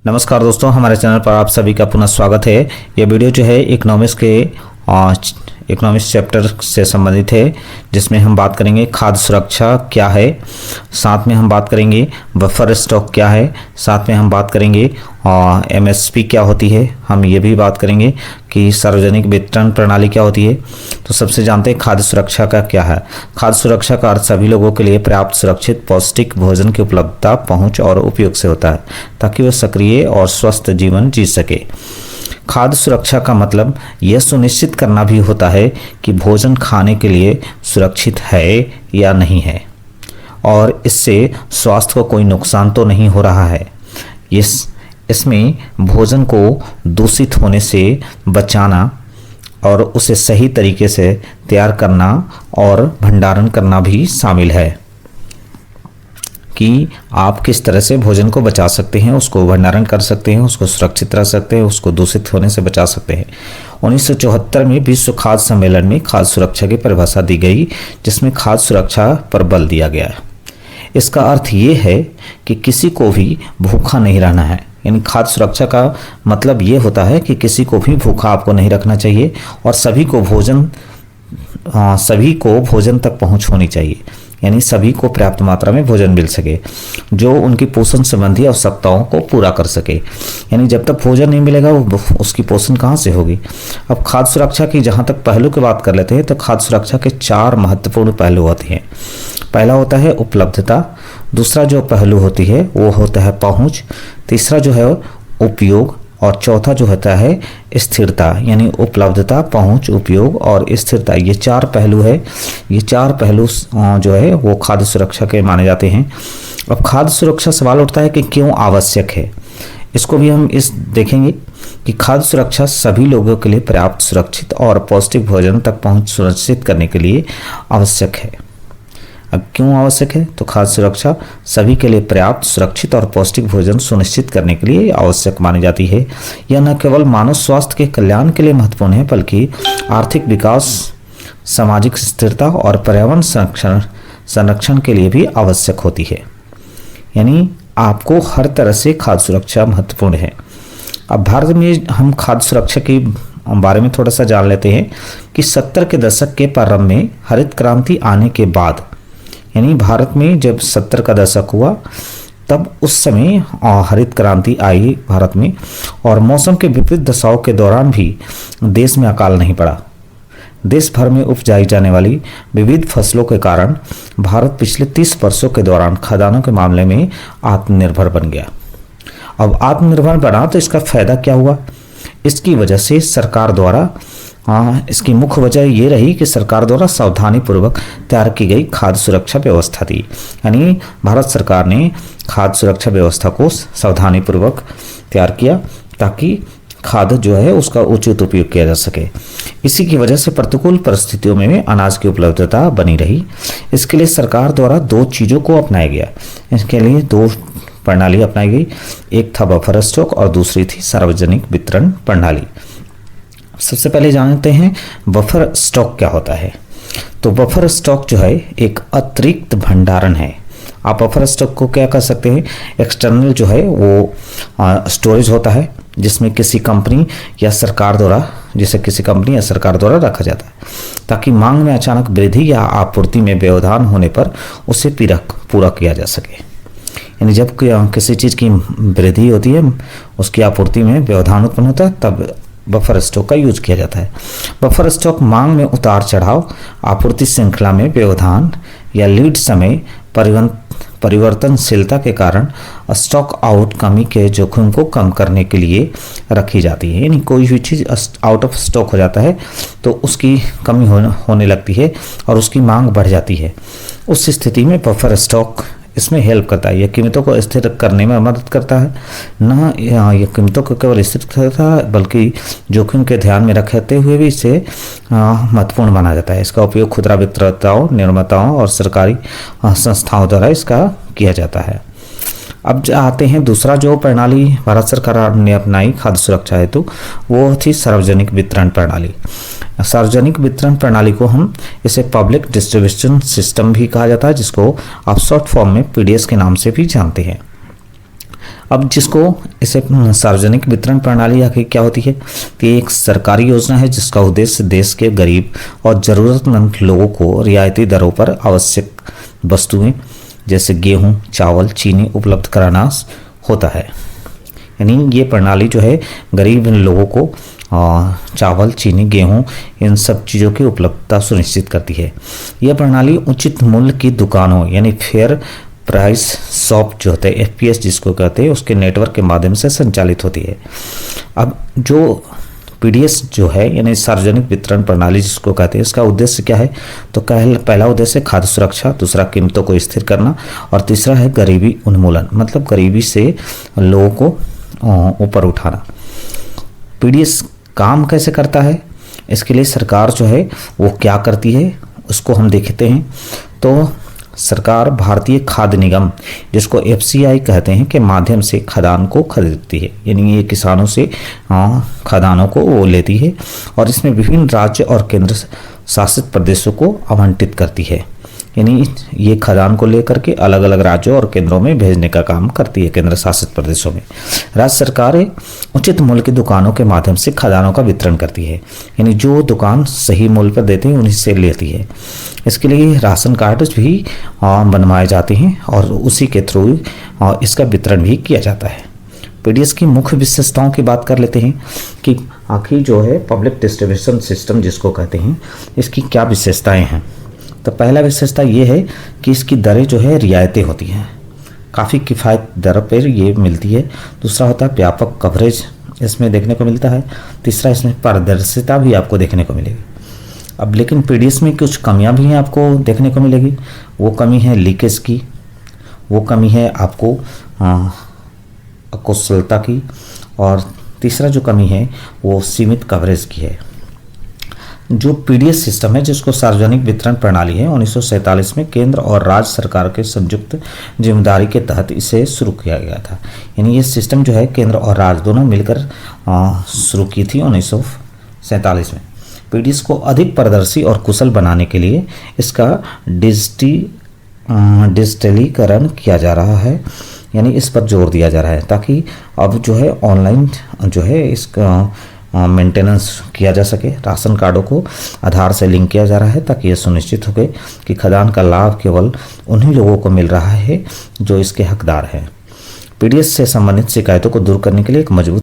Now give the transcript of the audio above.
नमस्कार दोस्तों, हमारे चैनल पर आप सभी का पुनः स्वागत है। ये वीडियो जो है इकोनॉमिक्स चैप्टर से संबंधित है, जिसमें हम बात करेंगे खाद्य सुरक्षा क्या है, साथ में हम बात करेंगे बफर स्टॉक क्या है, साथ में हम बात करेंगे एमएसपी क्या होती है, हम ये भी बात करेंगे कि सार्वजनिक वितरण प्रणाली क्या होती है। तो सबसे जानते हैं खाद्य सुरक्षा का क्या है। खाद्य सुरक्षा का अर्थ सभी लोगों के लिए पर्याप्त सुरक्षित पौष्टिक भोजन की उपलब्धता, पहुंच और उपयोग से होता है, ताकि वे सक्रिय और स्वस्थ जीवन जी सके। खाद्य सुरक्षा का मतलब यह सुनिश्चित करना भी होता है कि भोजन खाने के लिए सुरक्षित है या नहीं है और इससे स्वास्थ्य को कोई नुकसान तो नहीं हो रहा है। इसमें भोजन को दूषित होने से बचाना और उसे सही तरीके से तैयार करना और भंडारण करना भी शामिल है कि आप किस तरह से भोजन को बचा सकते हैं, उसको भंडारण कर सकते हैं, उसको सुरक्षित रख सकते हैं, उसको दूषित होने से बचा सकते हैं। 1974 में विश्व खाद्य सम्मेलन में खाद्य सुरक्षा की परिभाषा दी गई, जिसमें खाद्य सुरक्षा पर बल दिया गया। इसका अर्थ ये है कि किसी को भी भूखा नहीं रहना है। यानी खाद्य सुरक्षा का मतलब ये होता है कि किसी को भी भूखा आपको नहीं रखना चाहिए और सभी को भोजन तक पहुंच होनी चाहिए। यानी सभी को पर्याप्त मात्रा में भोजन मिल सके जो उनकी पोषण संबंधी आवश्यकताओं को पूरा कर सके। यानी जब तक भोजन नहीं मिलेगा उसकी पोषण कहाँ से होगी। अब खाद्य सुरक्षा की जहाँ तक पहलू की बात कर लेते हैं तो खाद्य सुरक्षा के 4 महत्वपूर्ण पहलू होते हैं। पहला होता है उपलब्धता, दूसरा जो पहलू होती है वो होता है पहुँच, तीसरा जो है उपयोग और चौथा जो होता है स्थिरता। यानी उपलब्धता, पहुंच, उपयोग और स्थिरता, ये 4 पहलू है। ये 4 पहलू जो है वो खाद्य सुरक्षा के माने जाते हैं। अब खाद्य सुरक्षा सवाल उठता है कि क्यों आवश्यक है। इसको भी हम देखेंगे कि खाद्य सुरक्षा सभी लोगों के लिए पर्याप्त, सुरक्षित और पौष्टिक भोजन तक पहुंच सुनिश्चित करने के लिए आवश्यक है। अब क्यों आवश्यक है, तो खाद्य सुरक्षा सभी के लिए पर्याप्त, सुरक्षित और पौष्टिक भोजन सुनिश्चित करने के लिए आवश्यक मानी जाती है। यह न केवल मानव स्वास्थ्य के कल्याण के लिए महत्वपूर्ण है, बल्कि आर्थिक विकास, सामाजिक स्थिरता और पर्यावरण संरक्षण के लिए भी आवश्यक होती है। यानी आपको हर तरह से खाद्य सुरक्षा महत्वपूर्ण है। अब भारत में हम खाद्य सुरक्षा के बारे में थोड़ा सा जान लेते हैं कि 70 के दशक के प्रारंभ में हरित क्रांति आने के बाद, यानी भारत में जब 70 का दशक हुआ तब उस समय हरित क्रांति आई भारत में, और मौसम के विपरीत दशाओं के दौरान भी देश में अकाल नहीं पड़ा। देश भर में उपजाई जाने वाली विविध फसलों के कारण भारत पिछले 30 वर्षों के दौरान खाद्यान्नों के मामले में आत्मनिर्भर बन गया। अब आत्मनिर्भर बना तो इसका फायदा क्या हुआ। इसकी वजह से सरकार द्वारा इसकी मुख्य वजह ये रही कि सरकार द्वारा सावधानी पूर्वक तैयार की गई खाद्य सुरक्षा व्यवस्था थी। यानी भारत सरकार ने खाद्य सुरक्षा व्यवस्था को सावधानी पूर्वक तैयार किया ताकि खाद्य जो है उसका उचित उपयोग किया जा सके। इसी की वजह से प्रतिकूल परिस्थितियों में अनाज की उपलब्धता बनी रही। इसके लिए सरकार द्वारा 2 चीज़ों को अपनाया गया। इसके लिए 2 प्रणाली अपनाई गई। एक था बफर स्टॉक और दूसरी थी सार्वजनिक वितरण प्रणाली। सबसे पहले जानते हैं बफर स्टॉक क्या होता है। तो बफर स्टॉक जो है एक अतिरिक्त भंडारण है। आप बफर स्टॉक को क्या कर सकते हैं, एक्सटर्नल जो है वो स्टोरेज होता है जिसमें किसी कंपनी या सरकार द्वारा रखा जाता है, ताकि मांग में अचानक वृद्धि या आपूर्ति में व्यवधान होने पर उसे पूरा किया जा सके। यानी जब किसी चीज़ की वृद्धि होती है, उसकी आपूर्ति में व्यवधान उत्पन्न होता है, तब बफर स्टॉक का यूज किया जाता है। बफर स्टॉक मांग में उतार चढ़ाव, आपूर्ति श्रृंखला में व्यवधान या लीड समय परिवर्तनशीलता के कारण स्टॉक आउट कमी के जोखिम को कम करने के लिए रखी जाती है। यानी कोई भी चीज़ आउट ऑफ स्टॉक हो जाता है तो उसकी कमी होने लगती है और उसकी मांग बढ़ जाती है। उस स्थिति में बफर स्टॉक इसमें हेल्प करता है। यह कीमतों को स्थिर करने में मदद करता है। न यह कीमतों को केवल स्थिर करता है बल्कि जोखिम के ध्यान में रखते हुए भी इसे महत्वपूर्ण माना जाता है। इसका उपयोग खुदरा विक्रेताओं, निर्माताओं और सरकारी संस्थाओं द्वारा इसका किया जाता है। अब आते हैं दूसरा जो प्रणाली भारत सरकार ने अपनाई खाद्य सुरक्षा हेतु, वो थी सार्वजनिक वितरण प्रणाली। सार्वजनिक वितरण प्रणाली को हम इसे पब्लिक डिस्ट्रीब्यूशन सिस्टम भी कहा जाता है, जिसको आप शॉर्ट फॉर्म में पीडीएस के नाम से भी जानते हैं। अब जिसको इसे सार्वजनिक वितरण प्रणाली आखिर क्या होती है, तो ये एक सरकारी योजना है जिसका उद्देश्य देश के गरीब और ज़रूरतमंद लोगों को रियायती दरों पर आवश्यक वस्तुएं जैसे गेहूं, चावल, चीनी उपलब्ध कराना होता है। यानी ये प्रणाली जो है गरीब लोगों को चावल, चीनी, गेहूं इन सब चीज़ों की उपलब्धता सुनिश्चित करती है। यह प्रणाली उचित मूल्य की दुकानों यानी फेयर प्राइस शॉप जो होते हैं FPS जिसको कहते हैं उसके नेटवर्क के माध्यम से संचालित होती है। अब जो PDS जो है यानी सार्वजनिक वितरण प्रणाली जिसको कहते हैं इसका उद्देश्य क्या है, तो पहला उद्देश्य खाद्य सुरक्षा, दूसरा कीमतों को स्थिर करना और तीसरा है गरीबी उन्मूलन, मतलब गरीबी से लोगों को ऊपर उठाना। PDS काम कैसे करता है, इसके लिए सरकार जो है वो क्या करती है उसको हम देखते हैं। तो सरकार भारतीय खाद्य निगम जिसको FCI कहते हैं के माध्यम से खाद्यान्न को खरीदती है, यानी ये किसानों से खाद्यान्नों को वो लेती है और इसमें विभिन्न राज्य और केंद्र शासित प्रदेशों को आवंटित करती है। यानी ये खाद्यान्न को लेकर के अलग अलग राज्यों और केंद्रों में भेजने का काम करती है केंद्र शासित प्रदेशों में। राज्य सरकारें उचित मूल्य की दुकानों के माध्यम से खाद्यान्नों का वितरण करती है, यानी जो दुकान सही मूल्य पर देते हैं उन्हीं से लेती है। इसके लिए राशन कार्ड भी बनवाए जाते हैं और उसी के थ्रू इसका वितरण भी किया जाता है। PDS की मुख्य विशेषताओं की बात कर लेते हैं कि आखिर जो है पब्लिक डिस्ट्रीब्यूशन सिस्टम जिसको कहते हैं इसकी क्या विशेषताएं हैं। तो पहला विशेषता ये है कि इसकी दरें जो है रियायतें होती हैं, काफ़ी किफ़ायत दर पर ये मिलती है। दूसरा होता है व्यापक कवरेज इसमें देखने को मिलता है। तीसरा इसमें पारदर्शिता भी आपको देखने को मिलेगी। अब लेकिन PDS में कुछ कमियां भी हैं आपको देखने को मिलेगी। वो कमी है लीकेज की, वो कमी है आपको अकुशलता की और तीसरा जो कमी है वो सीमित कवरेज की है। जो PDS सिस्टम है जिसको सार्वजनिक वितरण प्रणाली है 1947 में केंद्र और राज्य सरकार के संयुक्त जिम्मेदारी के तहत इसे शुरू किया गया था। यानी ये सिस्टम जो है केंद्र और राज्य दोनों मिलकर शुरू की थी 1947 में। PDS को अधिक पारदर्शी और कुशल बनाने के लिए इसका डिजिटलीकरण किया जा रहा है, यानी इस पर जोर दिया जा रहा है ताकि अब जो है ऑनलाइन जो है इसका मेंटेनेंस किया जा सके। राशन कार्डों को आधार से लिंक किया जा रहा है ताकि यह सुनिश्चित हो गए कि खाद्यान्न का लाभ केवल उन्हीं लोगों को मिल रहा है जो इसके हकदार हैं। PDS से संबंधित शिकायतों को दूर करने के लिए एक मजबूत